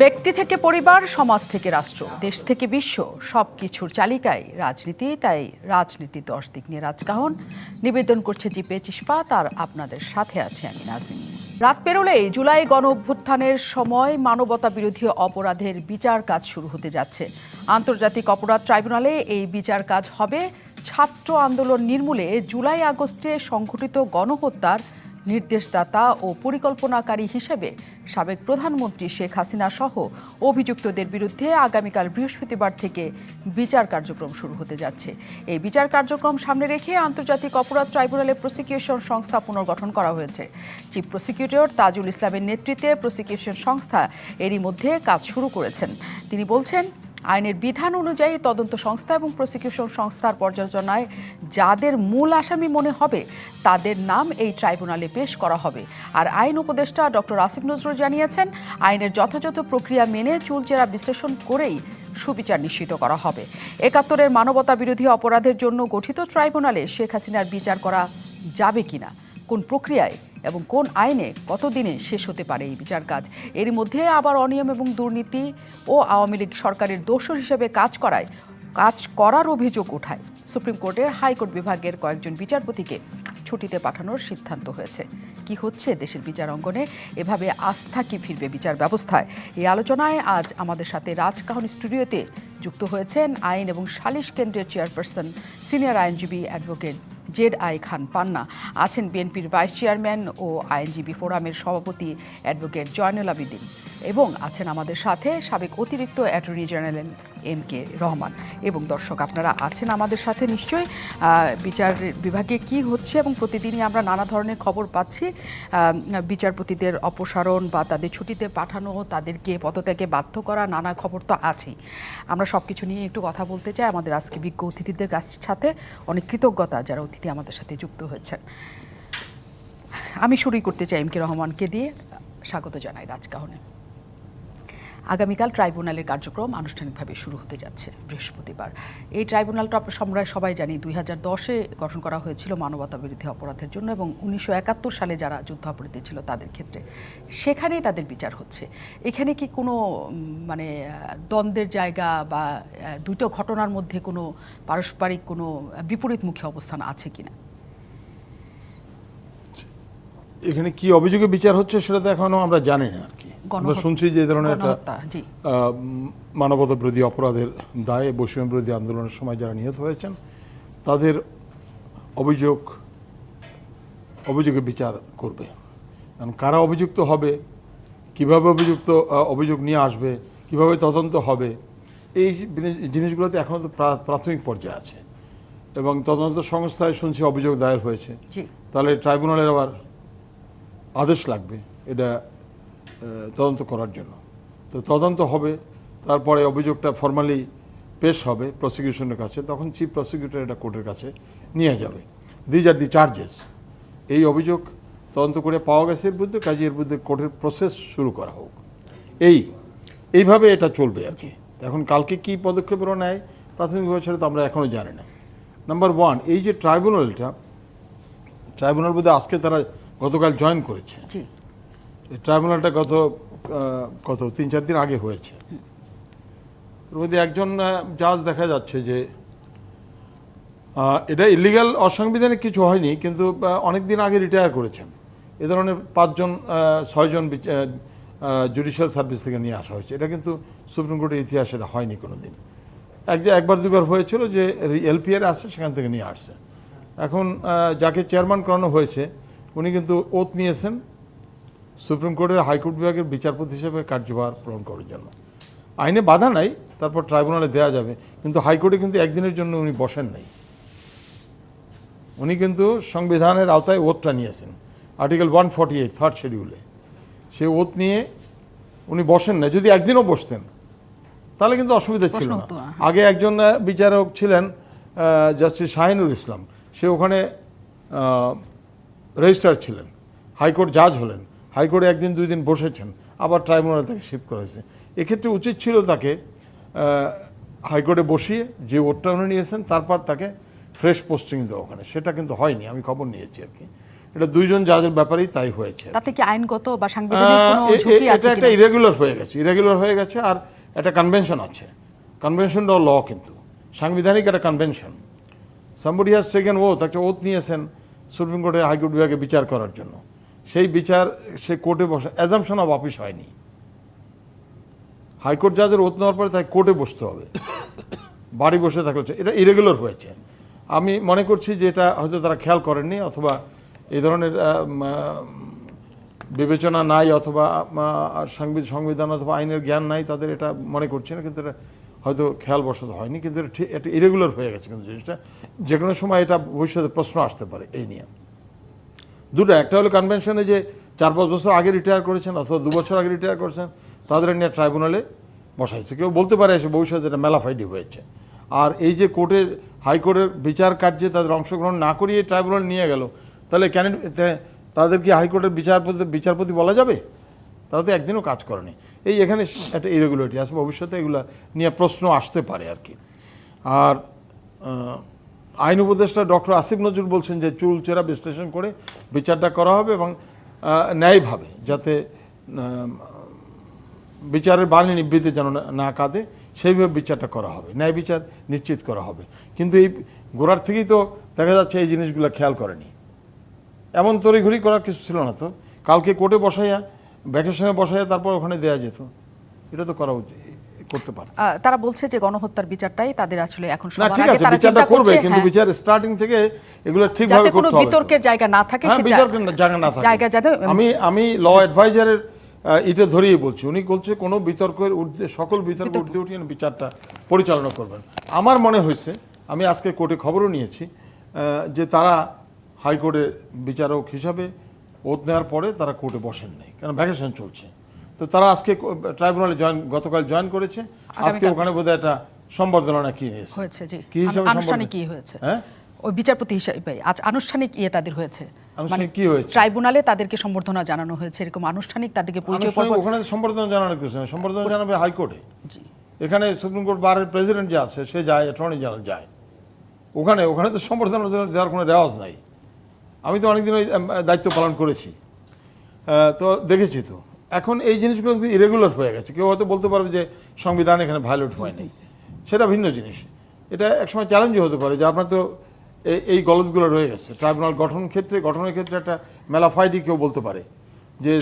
ব্যক্তি থেকে পরিবার, সমাজ থেকে রাষ্ট্র, দেশ থেকে বিশ্ব, সবকিছুর চালিকায় রাজনীতি। তাই রাজনীতি 10 দিক নিয়ে রাজকাহন নিবেদন করছে জি25 ইস্পাত। আর আপনাদের সাথে আছে আমি নাজনীন। রাত পেরোলেই জুলাই গণ অভ্যুত্থানের সময় মানবতা বিরোধী অপরাধের বিচার কাজ শুরু হতে যাচ্ছে। আন্তর্জাতিক অপরাধ ট্রাইব্যুনালে এই বিচার কাজ হবে ছাত্র আন্দোলন নির্মূলে জুলাই আগস্টে সংঘটিত গণহত্যার নির্দেশদাতা ও পরিকল্পনাকারী হিসেবে সাবেক প্রধানমন্ত্রী শেখ হাসিনা সহ অভিযুক্তদের বিরুদ্ধে আগামীকাল বৃহস্পতিবার থেকে বিচার কার্যক্রম শুরু হতে যাচ্ছে। এই বিচার কার্যক্রম সামনে রেখে আন্তর্জাতিক অপরাধ ট্রাইব্যুনালে প্রসিকিউশন সংস্থা পুনর্গঠন করা হয়েছে। চিফ প্রসিকিউটর তাজুল ইসলামের নেতৃত্বে প্রসিকিউশন সংস্থা এরই মধ্যে কাজ শুরু করেছেন। তিনি বলছেন, আইনের বিধান অনুযায়ী তদন্ত সংস্থা এবং প্রসিকিউশন সংস্থার পর্যালোচনায় যাদের মূল আসামি মনে হবে তাদের নাম এই ট্রাইব্যুনালে পেশ করা হবে। আর আইন উপদেষ্টা ডক্টর আসিফ নজরুল জানিয়েছেন, আইনের যথাযথ প্রক্রিয়া মেনে চুলচেরা বিশ্লেষণ করেই সুবিচার নিশ্চিত করা হবে। ৭১-এর মানবতা বিরোধী অপরাধের জন্য গঠিত ট্রাইব্যুনালে শেখ হাসিনার বিচার করা যাবে কিনা, কোন প্রক্রিয়ায় এবং কোন আইনে কতদিনে শেষ হতে পারে এই বিচার কাজ। এরই মধ্যে আবার অনিয়ম এবং দুর্নীতি ও আওয়ামী লীগ সরকারের দোষর হিসেবে কাজ করার অভিযোগ ওঠায় সুপ্রিম কোর্টের হাইকোর্ট বিভাগের কয়েকজন বিচারপতিকে ছুটিতে পাঠানোর সিদ্ধান্ত হয়েছে। কি হচ্ছে দেশের বিচার অঙ্গনে, এভাবে আস্থা কি ফিরবে বিচার ব্যবস্থায়? এই আলোচনায় আজ আমাদের সাথে রাজকাহন স্টুডিওতে যুক্ত হয়েছেন আইন এবং সালিশ কেন্দ্রের চেয়ারপারসন সিনিয়র আইনজীবী অ্যাডভোকেট জেড.আই. খান পান্না, আছেন বিএনপির ভাইস চেয়ারম্যান ও আইনজীবী ফোরামের সভাপতি অ্যাডভোকেট জয়নুল আবেদিন, এবং আছেন আমাদের সাথে সাবেক অতিরিক্ত অ্যাটর্নি জেনারেল এম.কে. রহমান। এবং দর্শক, আপনারা আছেন আমাদের সাথে নিশ্চয়ই। বিচার বিভাগে কি হচ্ছে এবং প্রতিদিনই আমরা নানা ধরনের খবর পাচ্ছি। বিচারপতিদের অপসারণ বা তাদের ছুটিতে পাঠানো, তাদেরকে পদত্যাগে বাধ্য করা, নানা খবর তো আছেই। আমরা সব কিছু নিয়ে একটু কথা বলতে চাই আমাদের আজকে বিজ্ঞ অতিথিদের সাথে। অনেক কৃতজ্ঞতা যারা অতিথি আমাদের সাথে যুক্ত হয়েছেন। আমি শুরুই করতে চাই এম.কে. রহমানকে দিয়ে। স্বাগত জানাই রাজকাহনে। আগামীকাল ট্রাইব্যুনালের কার্যক্রম আনুষ্ঠানিকভাবে শুরু হতে যাচ্ছে বৃহস্পতিবার। এই ট্রাইব্যুনালটা আমরা সবাই জানি 2010-এ গঠন করা হয়েছিল মানবতা বিরোধী অপরাধের জন্য, এবং 1971 সালে যারা যুদ্ধাপরাধী ছিল তাদের ক্ষেত্রে সেখানেই তাদের বিচার হচ্ছে। এখানে কি কোনো দ্বন্দ্বের জায়গা বা দুটো ঘটনার মধ্যে কোনো পারস্পরিক কোনো বিপরীতমুখী অবস্থান আছে কিনা? এখানে কি অভিযোগে বিচার হচ্ছে সেটা তো এখনো আমরা জানি না আর কি। আমরা শুনছি যে ধরনের একটা মানবতা বিরোধী অপরাধের দায়ে বৈষম্য বিরোধী আন্দোলনের সময় যারা নিহত হয়েছেন তাদের অভিযোগে বিচার করবে। কারণ কারা অভিযুক্ত হবে, কিভাবে অভিযোগ নিয়ে আসবে, কিভাবে তদন্ত হবে, এই জিনিসগুলোতে এখনো তো প্রাথমিক পর্যায়ে আছে। এবং তদন্ত সংস্থায় শুনছি অভিযোগ দায়ের হয়েছে, তাহলে ট্রাইব্যুনালের আবার আদেশ লাগবে এটা তদন্ত করার জন্য। তো তদন্ত হবে, তারপরে অভিযোগটা ফর্মালি পেশ হবে প্রসিকিউশনের কাছে, তখন চিফ প্রসিকিউটর এটা কোর্টের কাছে নিয়ে যাবে। These are the charges. এই অভিযোগ তদন্ত করে পাওয়া গেছে এর বিরুদ্ধে, কাজে এর বিরুদ্ধে কোর্টের প্রসেস শুরু করা হোক। এইভাবে এটা চলবে আর কি। এখন কালকে কি পদক্ষেপ নেয় প্রাথমিকভাবে সেটা তো আমরা এখনও জানি না। নাম্বার 1, এই যে ট্রাইব্যুনাল বোধহয় আজকে তারা গতকাল জয়েন করেছে। ট্রাইব্যুনালটা গত 3-4 দিন আগে হয়েছে। এর মধ্যে একজন জাজ দেখা যাচ্ছে যে এটা ইলিগাল অসাংবিধানিক কিছু হয়নি, কিন্তু অনেক দিন আগে রিটায়ার করেছেন। এ ধরনের 5-6জন জুডিশিয়াল সার্ভিস থেকে নিয়ে আসা হয়েছে। এটা কিন্তু সুপ্রিম কোর্টের ইতিহাসে এটা হয়নি কোনো দিন। একবার দুবার হয়েছিল যে এলপিআর আসছে সেখান থেকে নিয়ে আসছে। এখন যাকে চেয়ারম্যান করানো হয়েছে উনি কিন্তু ওথ নিয়েছেন সুপ্রিম কোর্টের হাইকোর্ট বিভাগের বিচারপতি হিসেবে কার্যভার পালন করার জন্য। আইনে বাধা নাই, তারপর ট্রাইব্যুনালে দেওয়া যাবে, কিন্তু হাইকোর্টে কিন্তু একদিনের জন্য উনি বসেন নাই। উনি কিন্তু সংবিধানের আওতায় ওথটা নিয়েছেন, আর্টিকেল 148 3rd শিডিউলে। সে ওথ নিয়ে উনি বসেন না। যদি একদিনও বসতেন তাহলে কিন্তু অসুবিধা ছিল না। আগে একজন বিচারক ছিলেন জাস্টিস শাহিনুর ইসলাম, সে ওখানে রেজিস্ট্রার ছিলেন, হাইকোর্ট জাজ হলেন, হাইকোর্টে 1-2 দিন বসেছেন, আবার ট্রাইব্যুনালে তাকে শিফট করা হয়েছে। এক্ষেত্রে উচিত ছিল তাকে হাইকোর্টে বসিয়ে যে ওটটা উনি নিয়েছেন তারপর তাকে ফ্রেশ পোস্টিং দেওয়া ওখানে। সেটা কিন্তু হয়নি, আমি খবর নিয়েছি আর কি। এটা দুইজন জাজের ব্যাপারেই তাই হয়েছে। তাতে কি আইনগত বা সাংবিধানিক কোনো ঝুঁকি আছে এটা একটা কিনা? ইরেগুলার হয়ে গেছে আর একটা কনভেনশন আছে, কনভেনশনটাও ল, কিন্তু সাংবিধানিক একটা convention. Somebody has taken oath, একটা ওথ নিয়েছেন সুপ্রিম কোর্টে হাইকোর্ট বিভাগে বিচার করার জন্য। সেই বিচার সে কোর্টে বসে, অ্যাজাম্পশন অফ অফিস হয়নি। হাইকোর্ট জাজের ওথ নেওয়ার পরে তাই কোর্টে বসতে হবে, বাড়ি বসে থাকলে এটা ইরেগুলার হয়েছে। আমি মনে করছি যে এটা হয়তো তারা খেয়াল করেননি, অথবা এই ধরনের বিবেচনা নাই, অথবা সংবিধান অথবা আইনের জ্ঞান নাই তাদের, এটা মনে করছি না, কিন্তু এটা হয়তো খেয়ালবশত হয়নি। কিন্তু এটা ইরেগুলার হয়ে গেছে কিন্তু জিনিসটা, যে কোনো সময় এটা ভবিষ্যতে প্রশ্ন আসতে পারে এই নিয়ে। দুটো, একটা হলো কনভেনশনে যে 4-5 বছর আগে রিটায়ার করেছেন অথবা 2 বছর আগে রিটায়ার করেছেন তাদের নিয়ে ট্রাইব্যুনালে বসাইছে। কেউ বলতে পারে এসে ভবিষ্যতে এটা মেলাফাইডি হয়েছে। আর এই যে কোর্টের, হাইকোর্টের বিচার কার্যে তাদের অংশগ্রহণ না করিয়ে ট্রাইব্যুনাল নিয়ে গেল, তাহলে কেন তাদের কি হাইকোর্টের বিচারপতি বলা যাবে? তারা তো একদিনও কাজ করেনি। এখানে একটা ইরেগুলারিটি আছে, ভবিষ্যতে এগুলো নিয়ে প্রশ্ন আসতে পারে আর কি। আর আইন উপদেষ্টা ডক্টর আসিফ নজরুল বলছেন যে চুলচেরা বিশ্লেষণ করে বিচারটা করা হবে এবং ন্যায়ভাবে, যাতে বিচারের বাণী নিবৃত্তি যেন না কাঁদে, সেইভাবে বিচারটা করা হবে, ন্যায় বিচার নিশ্চিত করা হবে। কিন্তু এই গোড়ার থেকেই তো দেখা যাচ্ছে এই জিনিসগুলো খেয়াল করেনি। এমন তড়িঘড়ি করার কিছু ছিল না তো, কালকে কোর্টে বসাইয়া, ভ্যাকেশনে বসাইয়া তারপর ওখানে দেয়া যেত, এটা তো করা উচিত, করতে পারত। তারা বলছে যে গণহত্যার বিচারটাই তাদের আসলে এখন না, সবার ঠিক আগে আছে, তারা বিচারটা চিন্তা করবে, করছে, কিন্তু হ্যাঁ, বিচার স্টার্টিং থেকে এগুলো ঠিকভাবে যাতে কোনো করতে হবে। বিতর্কের জায়গা না থাকে, হ্যাঁ, সেটা বিতর্কের জায়গা না থাকে। জায়গা যাতে আমি ল অ্যাডভাইজারের এটা ধরিয়ে বলছি, উনি বলছে কোনো বিতর্কের ঊর্ধ্বে, সকল বিতর্ক ঊর্ধ্বে উঠিয়ে বিচারটা পরিচালনা করবেন। আমার মনে হয়েছে, আমি আজকে কোর্টে খবরও নিয়েছি যে তারা হাইকোর্টের বিচারক হিসাবে ওথ নেওয়ার পরে তারা কোর্টে বসেন নাই, কারণ ভ্যাকেশন চলছে। তো তারা আজকে ট্রাইব্যুনালে গতকাল জয়েন করেছে, আজকে ওখানে বোধহয় একটা সম্বর্ধনা না কি হয়েছে, জি, কি হিসাবে আনুষ্ঠানিক কি হয়েছে, হ্যাঁ, ওই বিচারপতি হিসেবে আজ আনুষ্ঠানিক তাদের হয়েছে, আনুষ্ঠানিক কি হয়েছে, ট্রাইব্যুনালে তাদেরকে সম্বর্ধনা জানানো হয়েছে, এরকম আনুষ্ঠানিক তাদেরকে পরিচয় পর্ব। ওখানে সম্বর্ধনা জানানো কিছু না, সম্বর্ধনা জানাবে হাইকোর্টে। এখানে সুপ্রিম কোর্ট বারের প্রেসিডেন্ট যে আছে সে যায়, অ্যাটর্নি জেনারেল যায়, ওখানে তো সম্বর্ধনা দেওয়ার কোনো রেওয়াজ নাই। আমি তো অনেকদিন ওই দায়িত্ব পালন করেছি, তো দেখেছি। তো এখন এই জিনিসগুলো কিন্তু ইরেগুলার হয়ে গেছে। কেউ হয়তো বলতে পারবে যে সংবিধান এখানে ভায়োলেট হয়নি, সেটা ভিন্ন জিনিস। এটা একসময় চ্যালেঞ্জও হতে পারে যে আপনার তো এই গলতগুলো রয়ে গেছে। ট্রাইব্যুনাল গঠনের ক্ষেত্রে একটা মেলাফাইডি কেউ বলতে পারে যে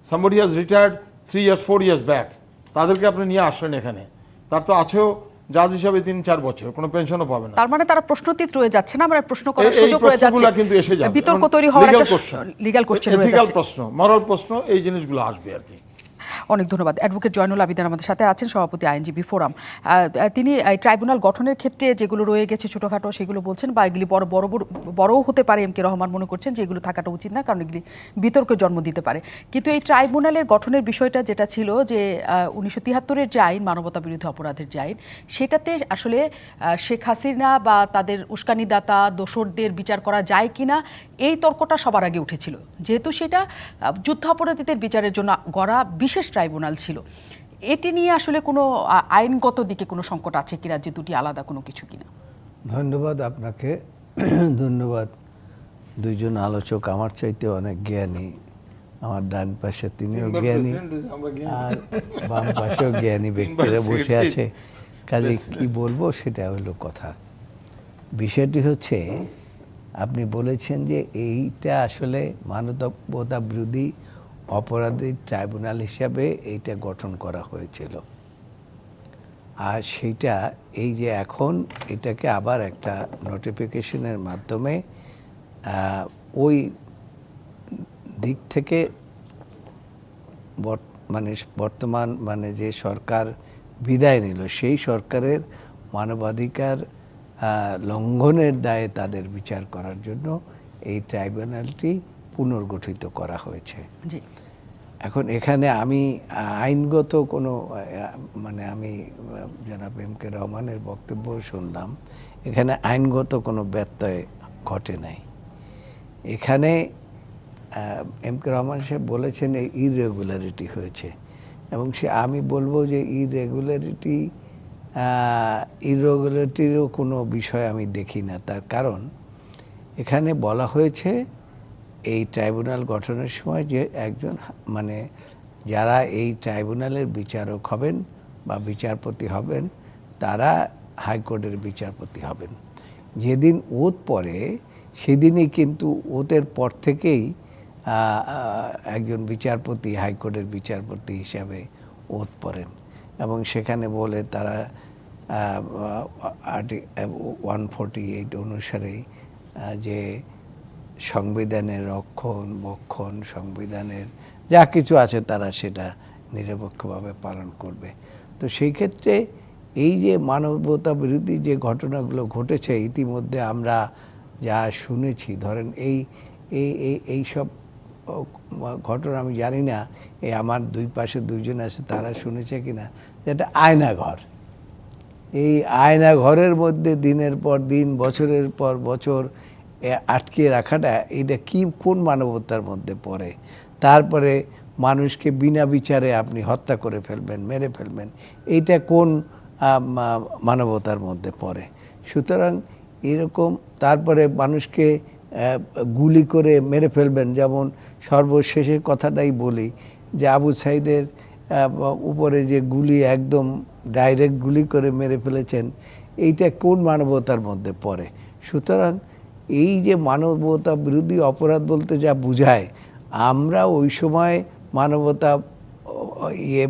somebody has retired 3 years 4 years back, তাদেরকে আপনি নিয়ে আসলেন এখানে, তার তো আছেও জাজ হিসাবে 3-4 বছর, কোনো পেনশনও পাবে না। তার মানে তারা প্রশ্নতীত রয়ে যাচ্ছে না, আমরা প্রশ্ন করার সুযোগ রয়ে যাচ্ছে, কিন্তু এসে যাবে, বিতর্ক তৈরি হওয়ার একটা লিগ্যাল কোশ্চেন রয়ে যাচ্ছে, প্রশ্ন, মরাল প্রশ্ন, এই জিনিসগুলো আসবে আর কি। অনেক ধন্যবাদ। অ্যাডভোকেট জয়নুল আবিদিন আমাদের সাথে আছেন, সভাপতি আইনজীবী ফোরাম। তিনি ট্রাইব্যুনাল গঠনের ক্ষেত্রে যেগুলো রয়ে গেছে ছোটোখাটো সেগুলো বলছেন, বা এগুলি বড়ও হতে পারে। এম কে রহমান মনে করছেন যে এগুলো থাকাটা উচিত না, কারণ এগুলি বিতর্কের জন্ম দিতে পারে। কিন্তু এই ট্রাইব্যুনালের গঠনের বিষয়টা যেটা ছিল যে 1973-এর যে আইন, মানবতা বিরোধী অপরাধের যে আইন, সেটাতে আসলে শেখ হাসিনা বা তাদের উস্কানিদাতা দোসরদের বিচার করা যায় কিনা, এই তর্কটা সবার আগে উঠেছিল, যেহেতু সেটা যুদ্ধাপরাধীদের বিচারের জন্য গড়া বিশেষ ট্রাইব্যুনাল ছিল। এটি নিয়ে আসলে কোনো আইনগত দিকে কোনো সংকট আছে কিনা, যে দুটি আলাদা কোনো কিছু কিনা? ধন্যবাদ আপনাকে, ধন্যবাদ দুইজন আলোচক, আমার চাইতে অনেক জ্ঞানী। আমার ডান পাশে তিনিও জ্ঞানী, আর বাম পাশেও জ্ঞানী ব্যক্তিরা বসে আছে, কাজে কি বলবো সেটা হলো কথা। বিষয়টি হচ্ছে, আপনি বলেছেন যে এইটা আসলে মানবতা বিরোধী অপরাধী ট্রাইব্যুনাল হিসাবে এইটা গঠন করা হয়েছিল, আর সেইটা এই যে এখন এটাকে আবার একটা নোটিফিকেশনের মাধ্যমে ওই দিক থেকে বর্তমান যে সরকার বিদায় নিল, সেই সরকারের মানবাধিকার লঙ্ঘনের দায়ে তাদের বিচার করার জন্য এই ট্রাইব্যুনালটি পুনর্গঠিত করা হয়েছে। জি, এখন এখানে আমি আইনগত কোনো আমি জনাব এম কে রহমানের বক্তব্য শুনলাম, এখানে আইনগত কোনো ব্যত্যয় ঘটে নাই। এখানে এম কে রহমান সাহেব বলেছেন এই ইররেগুলারিটি হয়েছে, এবং আমি বলবো যে ইররেগুলারিটিরও কোনো বিষয় আমি দেখি না। তার কারণ এখানে বলা হয়েছে এই ট্রাইব্যুনাল গঠনের সময় যে একজন মানে যারা এই ট্রাইব্যুনালের বিচারক হবেন বা বিচারপতি হবেন তারা হাইকোর্টের বিচারপতি হবেন। যেদিন ওত পড়ে সেদিনই কিন্তু ওতের পর থেকেই একজন বিচারপতি হাইকোর্টের বিচারপতি হিসাবে ওত পড়েন এবং সেখানে বলে তারা 148 অনুসারে যে সংবিধানের রক্ষণ সংবিধানের যা কিছু আছে তারা সেটা নিরপেক্ষভাবে পালন করবে। তো সেই ক্ষেত্রে এই যে মানবতা বিরোধী যে ঘটনাগুলো ঘটেছে ইতিমধ্যে আমরা যা শুনেছি, ধরেন এই সব ঘটনা আমি জানি না এই আমার দুই পাশে দুইজন আছে তারা শুনেছে কিনা, যেটা আয়নাঘর। এই আয়নাঘরের মধ্যে দিনের পর দিন বছরের পর বছর আটকে রাখাটা এটা কোন মানবতার মধ্যে পড়ে? তারপরে মানুষকে বিনা বিচারে আপনি হত্যা করে ফেলবেন, মেরে ফেলবেন, এইটা কোন মানবতার মধ্যে পড়ে? সুতরাং এরকম তারপরে মানুষকে গুলি করে মেরে ফেলবেন, যেমন সর্বশেষের কথাটাই বলি যে আবু সাইদের উপরে যে গুলি একদম ডাইরেক্ট গুলি করে মেরে ফেলেছেন, এইটা কোন মানবতার মধ্যে পড়ে? সুতরাং এই যে মানবতা বিরোধী অপরাধ বলতে যা বোঝায়, আমরা ওই সময় মানবতা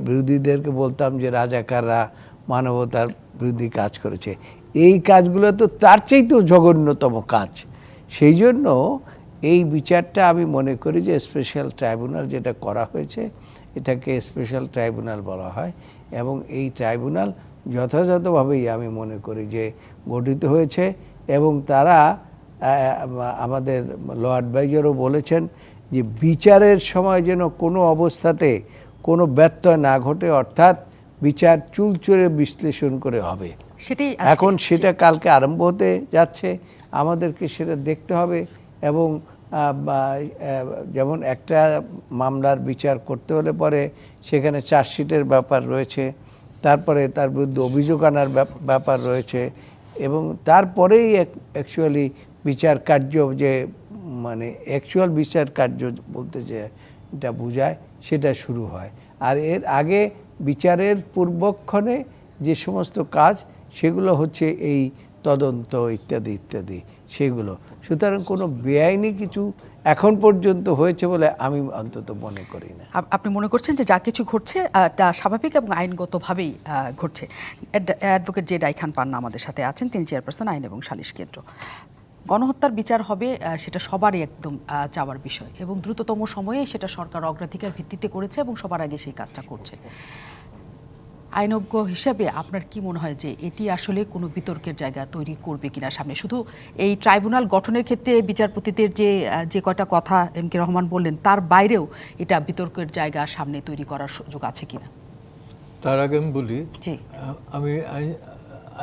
বিরোধীদেরকে বলতাম যে রাজাকাররা মানবতার বিরোধী কাজ করেছে। এই কাজগুলো তো তার চাইতেও জঘন্যতম কাজ। সেই জন্য এই বিচারটা আমি মনে করি যে স্পেশাল ট্রাইব্যুনাল যেটা করা হয়েছে এটাকে স্পেশাল ট্রাইব্যুনাল বলা হয় এবং এই ট্রাইব্যুনাল যথাযথভাবেই আমি মনে করি যে গঠিত হয়েছে এবং তারা আমাদের ল অ্যাডভাইজারও বলেছেন যে বিচারের সময় যেন কোনো অবস্থাতে কোনো ব্যত্যয় না ঘটে, অর্থাৎ বিচার চুলচুরে বিশ্লেষণ করে হবে। সেটাই এখন সেটা কালকে আরম্ভ হতে যাচ্ছে, আমাদেরকে সেটা দেখতে হবে এবং যেমন একটা মামলার বিচার করতে হলে পরে সেখানে চার্জশিটের ব্যাপার রয়েছে, তারপরে তার বিরুদ্ধে অভিযোগ আনার ব্যাপার রয়েছে এবং তারপরেই অ্যাকচুয়ালি বিচার কার্য যে মানে অ্যাকচুয়াল বিচার কার্য বলতে যে এটা বোঝায় সেটা শুরু হয়। আর এর আগে বিচারের পূর্বক্ষণে যে সমস্ত কাজ সেগুলো হচ্ছে এই তদন্ত ইত্যাদি ইত্যাদি সেগুলো। সুতরাং কোনো বেআইনি কিছু এখন পর্যন্ত হয়েছে বলে আমি অন্তত মনে করি না। আপনি মনে করছেন যে যা কিছু ঘটছে তা স্বাভাবিক এবং আইনগতভাবেই ঘটছে। অ্যাডভোকেট জে ডাই খান পান্না আমাদের সাথে আছেন, তিনি চেয়ারপারসন আইন এবং সালিশ কেন্দ্র। গণহত্যার বিচার হবে সেটা সবারই একদম চাওয়ার বিষয় এবং দ্রুততম সময়ে সেটা সরকার অগ্রাধিকার ভিত্তিতে করেছে এবং সবার আগে সেই কাজটা করছে। আইনজ্ঞ হিসাবে আপনার কি মনে হয় যে এটি আসলে কোনো বিতর্কের জায়গা তৈরি করবে কিনা সামনে? শুধু এই ট্রাইব্যুনাল গঠনের ক্ষেত্রে বিচারপতিদের যে কয়টা কথা এম কে রহমান বললেন তার বাইরেও এটা বিতর্কের জায়গা সামনে তৈরি করার সুযোগ আছে কিনা? তার আগে আমি বলি, জি, আমি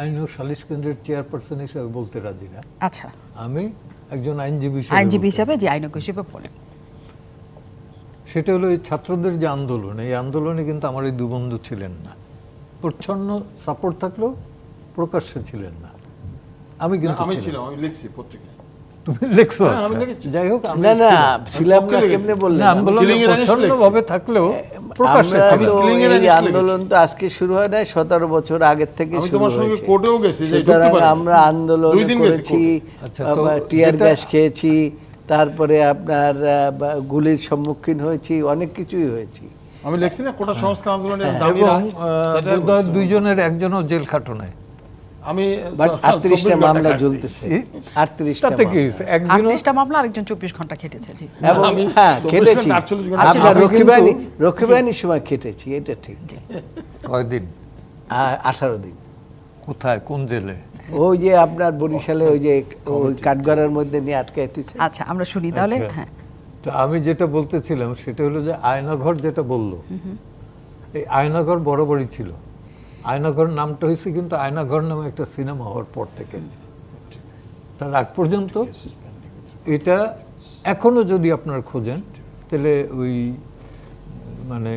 আইন ও সালিশ কেন্দ্রের চেয়ারপারসন হিসেবে বলতে রাজি না। আচ্ছা, আমি একজন আইনজীবী হিসাবে যে আইনজ্ঞ হিসেবে বলেন, সেটা হলো এই ছাত্রদের যে আন্দোলন, এই আন্দোলনে কিন্তু আমার এই দু বন্ধু ছিলেন না। প্রচ্ছন্ন সাপোর্ট থাকলেও প্রকাশ্যে ছিলেন না। আমি কিন্তু আমি ছিলাম, আমি লিখছি পত্রিকায়। তুমি লিখছো? আমি লিখেছি। যাই হোক, না না ছিলাম না কেমনে বললেন? আন্দোলনে প্রচ্ছন্নভাবে থাকলেও প্রকাশ্যে আমরা ছিলেন। তো এই আন্দোলন তো আজকে শুরু হয় না, 17 বছর আগের থেকে আমি শুরু তোমার সঙ্গে হয়েছে। কোর্টেও গেছি যে ঢুকতে সুতরাং পারি। আমরা আন্দোলন 2 দিন গেছি করেছি, আচ্ছা, তো টিয়ার যেটা- গ্যাস খেয়েছি, তারপরে আপনার গুলির সম্মুখীন হয়েছি, অনেক কিছুই হয়েছি। আমি লিখছি না কোটা সংস্কার আন্দোলনের এবং দাবিরা, সেটা বোধহয় দুইজনের একজনও জেল খাটনায়। আমি বাট 24 38টা ঘন্টা মামলা কাটছি। জ্বলতেছে, 38টা তাতে কি মামলা। হয়েছে? একদিনও 38টা মামলা, আরেকজন 24 ঘন্টা খেটেছে। জি, এবং আমি হ্যাঁ 24 খেটেছি, ঘন্টা, 48 ঘন্টা আপনার আমি রক্ষী বাহিনীর সময় খেটেছি, এটা ঠিক। কয়দিন? 18 দিন। কোথায়, কোন জেলে? ওই যে আপনার বরিশালে ওই যে ওই কাঠগড়ার মধ্যে নিয়ে আটকায় তুইছে। আচ্ছা, আমরা শুনি তাহলে। আচ্ছা। হ্যাঁ, তো আমি যেটা বলতেছিলাম সেটা হলো যে আয়নাঘর যেটা বললো, এই আয়নাঘর বরাবরই ছিল। আয়নাঘর নামটা হয়েছে কিন্তু আয়নাঘর নামে একটা সিনেমা হওয়ার পর থেকে। তার আগ পর্যন্ত এটা এখনো যদি আপনার খোঁজেন তাহলে ওই মানে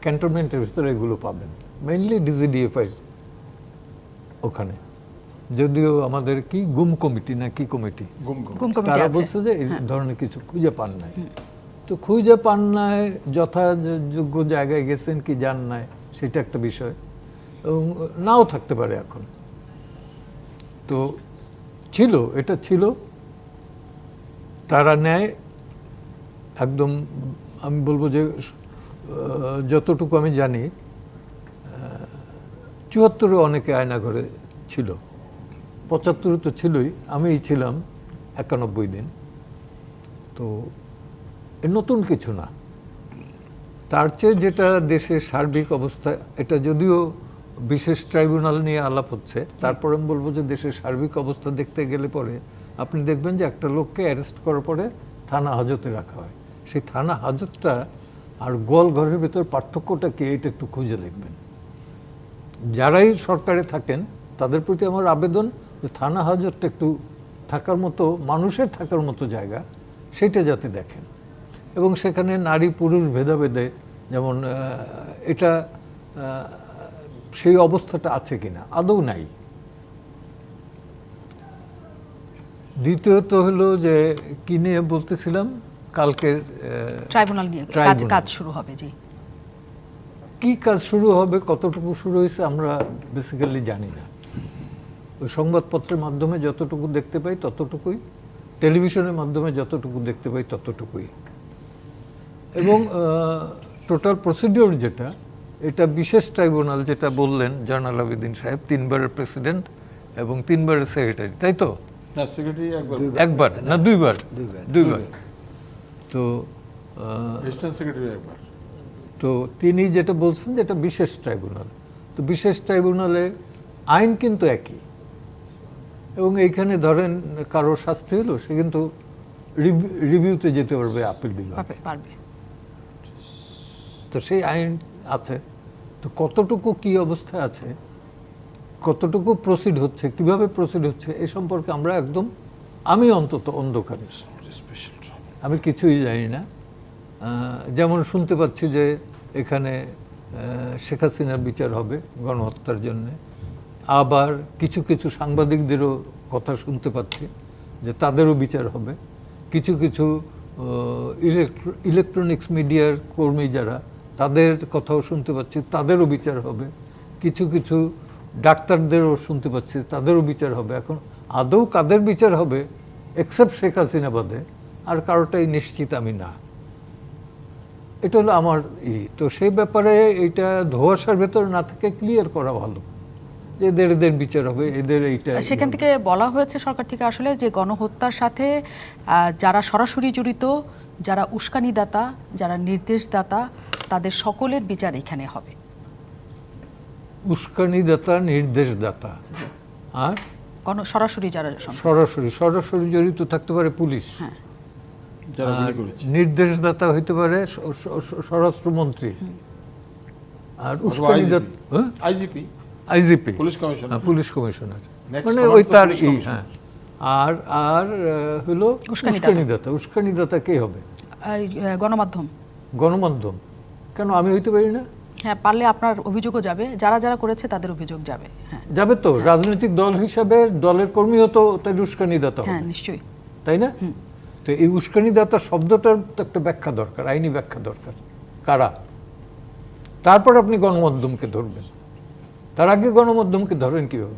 ক্যান্টনমেন্টের ভিতরে এগুলো পাবেন, মেইনলি ডিজিডিএফআই ওখানে। যদিও আমাদের কি গুম কমিটি না কি কমিটি, গুম গুম গুম কমিটি তারা আছে। বলছে যে এই ধরনের কিছু খুঁজে পান নাই। তো খুঁজে পান নাই, যথাযোগ্য জায়গায় গেছেন কি যান নাই সেটা একটা বিষয়, এবং নাও থাকতে পারে এখন। তো ছিল, এটা ছিল, তারা নেয় একদম, আমি বলবো যে যতটুকু আমি জানি ৭৪-এ অনেকে আয়নাঘরে ছিল, ৭৫ তো ছিলই, আমিই ছিলাম ৯১ দিন। তো এ নতুন কিছু না। তার চেয়ে যেটা দেশের সার্বিক অবস্থা, এটা যদিও বিশেষ ট্রাইব্যুনাল নিয়ে আলাপ হচ্ছে, তারপরে আমি বলবো যে দেশের সার্বিক অবস্থা দেখতে গেলে পরে আপনি দেখবেন যে একটা লোককে অ্যারেস্ট করার পরে থানা হাজতে রাখা হয়। সেই থানা হাজতটা আর গোয়াল ঘরের ভেতর পার্থক্যটা কি, এটা একটু খুঁজে দেখবেন। যারাই সরকারে থাকেন তাদের প্রতি আমার আবেদন যে থানা হাজতটা একটু থাকার মতো, মানুষের থাকার মতো জায়গা, সেটা যাতে দেখেন। এবং সেখানে নারী পুরুষ ভেদাভেদে যেমন এটা সেই অবস্থাটা আছে কিনা, আদৌ নাই। দ্বিতীয়ত হলো যে কি নিয়ে বলতেছিলাম, কালকের ট্রাইব্যুনাল নিয়ে ট্রাইব্যুনাল। কাজ শুরু হবে। জি, কি কাজ শুরু হবে, কতটুকু শুরু হয়েছে আমরা বেসিক্যালি জানি না। ওই সংবাদপত্রের মাধ্যমে যতটুকু দেখতে পাই ততটুকুই, টেলিভিশনের মাধ্যমে যতটুকু দেখতে পাই ততটুকুই। এবং টোটাল প্রসিডিওর যেটা, এটা বিশেষ ট্রাইব্যুনাল যেটা বললেন জয়নাল আবেদিন সাহেব, 3 বারের প্রেসিডেন্ট এবং 3 বারের সেক্রেটারি, তাই তো? না, সেক্রেটারি একবার, একবার না 2 বার? 2 বার। তো এসিস্ট্যান্ট সেক্রেটারি একবার। তো তিনি যেটা বলছেন যে এটা বিশেষ ট্রাইব্যুনাল। তো বিশেষ ট্রাইব্যুনালে আইন কিন্তু একই, এবং এইখানে ধরেন কারো শাস্তি হলো, সে কিন্তু রিভিউতে যেতে পারবে আপিল বিভাগ, পারবে। তো সেই আইন আছে। তো কতটুকু কি অবস্থায় আছে, কতটুকু প্রসিড হচ্ছে, কিভাবে প্রসিড হচ্ছে, এ সম্পর্কে আমরা একদম, আমি অন্তত অন্ধকারে, আমি কিছুই জানি না। যেমন শুনতে পাচ্ছি যে এখানে শেখ হাসিনার বিচার হবে গণহত্যার জন্য, আবার কিছু কিছু সাংবাদিকদেরও কথা শুনতে পাচ্ছি যে তাদেরও বিচার হবে, কিছু কিছু ইলেকট্রনিক্স মিডিয়ার কর্মী যারা, তাদের কথাও শুনতে পাচ্ছি, তাদেরও বিচার হবে, কিছু কিছু ডাক্তারদেরও শুনতে পাচ্ছি তাদেরও বিচার হবে। এখন আদৌ কাদের বিচার হবে, এক্সেপ্ট শেখ হাসিনা বাদে আর কারোটাই নিশ্চিত আমি না। এটা হলো আমার তো সেই ব্যাপারে এটা ধোঁয়াশার ভেতর না থেকে ক্লিয়ার করা ভালো, যে এদের বিচার হবে, এদের এইটা। সেখান থেকে বলা হয়েছে সরকার থেকে আসলে যে গণহত্যার সাথে যারা সরাসরি জড়িত, যারা উস্কানিদাতা, যারা নির্দেশদাতা, তাদের সকলের বিচার এখানে হবে। উস্কানিদাতা, নির্দেশদাতা, আর সরাসরি যারা সরাসরি জড়িত থাকতে পারে পুলিশ, যারা গুলি করেছে। নির্দেশদাতা হইতে পারে স্বরাষ্ট্রমন্ত্রী, আর উস্কানিদাতা IGP, IGP, police commissioner, police commissioner, Next মানে command ওই তো তার পুলিশ কমিশনার। হ্যাঁ। আর হলো উস্কানিদাতা। উস্কানিদাতা কে হবে? গণমাধ্যম। গণমাধ্যম। কেন আমি হইতে পারি না? হ্যাঁ, পারলে আপনার অভিযোগও যাবে, যারা যারা করেছে তাদের অভিযোগ যাবে। হ্যাঁ, যাবে তো। রাজনৈতিক দল হিসাবে দলের কর্মীও তো তাই উস্কানিদাতা হবে, হ্যাঁ নিশ্চয়ই, তাই না? তো এই উস্কানিদাতা শব্দটার তো একটা ব্যাখ্যা দরকার, আইনি ব্যাখ্যা দরকার, কারা। তারপর আপনি গণমাধ্যমকে ধরবেন, তার আগে গণমাধ্যমকে ধরেন কিভাবে?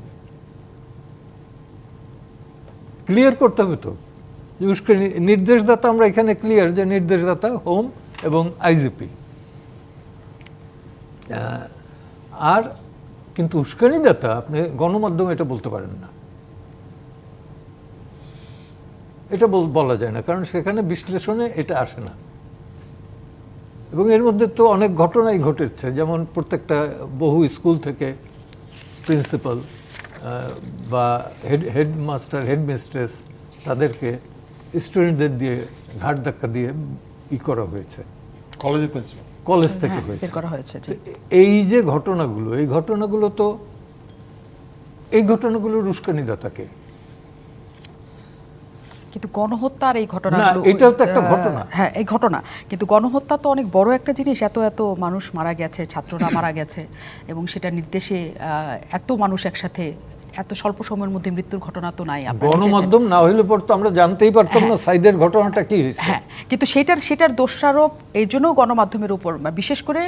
ক্লিয়ার করতে হবে তো যে উস্কানি। নির্দেশদাতা আমরা এখানে ক্লিয়ার যে নির্দেশদাতা হোম এবং আইজিপি, আর কিন্তু উস্কানিদাতা আপনি গণমাধ্যমে এটা বলতে পারেন না, এটা বলা যায় না, কারণ সেখানে বিশ্লেষণে এটা আসে না। এবং এর মধ্যে তো অনেক ঘটনাই ঘটেছে, যেমন প্রত্যেকটা বহু স্কুল থেকে প্রিন্সিপাল বা হেডমাস্টার, হেডমিস্ট্রেস, তাদেরকে স্টুডেন্টদের দিয়ে ঘাট ধাক্কা দিয়ে করা হয়েছে, কলেজের প্রিন্সিপাল, কলেজ থেকে হয়েছে। বের করা হয়েছে। এই যে ঘটনাগুলো, এই ঘটনাগুলোর উস্কানিদাতাকে। কিন্তু গণহত্যা আর এই ঘটনাগুলো, এটাও তো একটা ঘটনা। হ্যাঁ, এই ঘটনা, কিন্তু গণহত্যা তো অনেক বড় একটা জিনিস। এত এত মানুষ মারা গেছে, ছাত্ররা মারা গেছে, এবং সেটা নির্দেশে এত মানুষ একসাথে এত স্বল্প সময়ের মধ্যে মৃত্যুর ঘটনা তো নাই। আপনারা নিজের গণমাধ্যম না হইলে পর তো আমরা জানতেই পারতাম না সাইদের ঘটনাটা কি হয়েছে। হ্যাঁ, কিন্তু সেটার দোষারোপ এই জন্য গণমাধ্যমের উপর, বিশেষ করে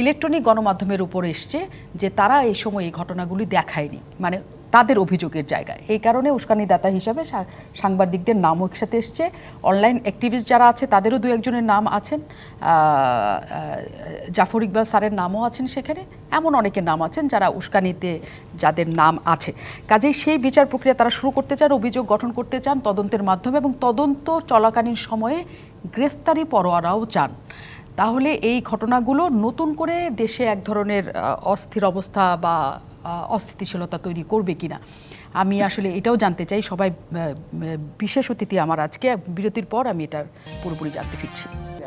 ইলেকট্রনিক গণমাধ্যমের উপর এসছে যে তারা এই সময় এই ঘটনাগুলি দেখায়নি, মানে তাদের অভিযোগের জায়গায়। এই কারণে উস্কানিদাতা হিসাবে সাংবাদিকদের নামও একসাথে এসছে। অনলাইন অ্যাক্টিভিস্ট যারা আছে তাদেরও দু একজনের নাম আছেন, জাফর ইকবাল স্যারের নামও আছেন সেখানে, এমন অনেকের নাম আছেন যারা উস্কানিতে যাদের নাম আছে। কাজেই সেই বিচার প্রক্রিয়া তারা শুরু করতে চান, অভিযোগ গঠন করতে চান তদন্তের মাধ্যমে, এবং তদন্ত চলাকালীন সময়ে গ্রেফতারি পরোয়ানাও চান। তাহলে এই ঘটনাগুলো নতুন করে দেশে এক ধরনের অস্থির অবস্থা বা অস্থিতিশীলতা তৈরি করবে কিনা, আমি আসলে এটাও জানতে চাই। সবাই বিশেষ অতিথি আমার আজকে, বিরতির পর আমি এটার পুরোপুরি জানতে ফিরছি।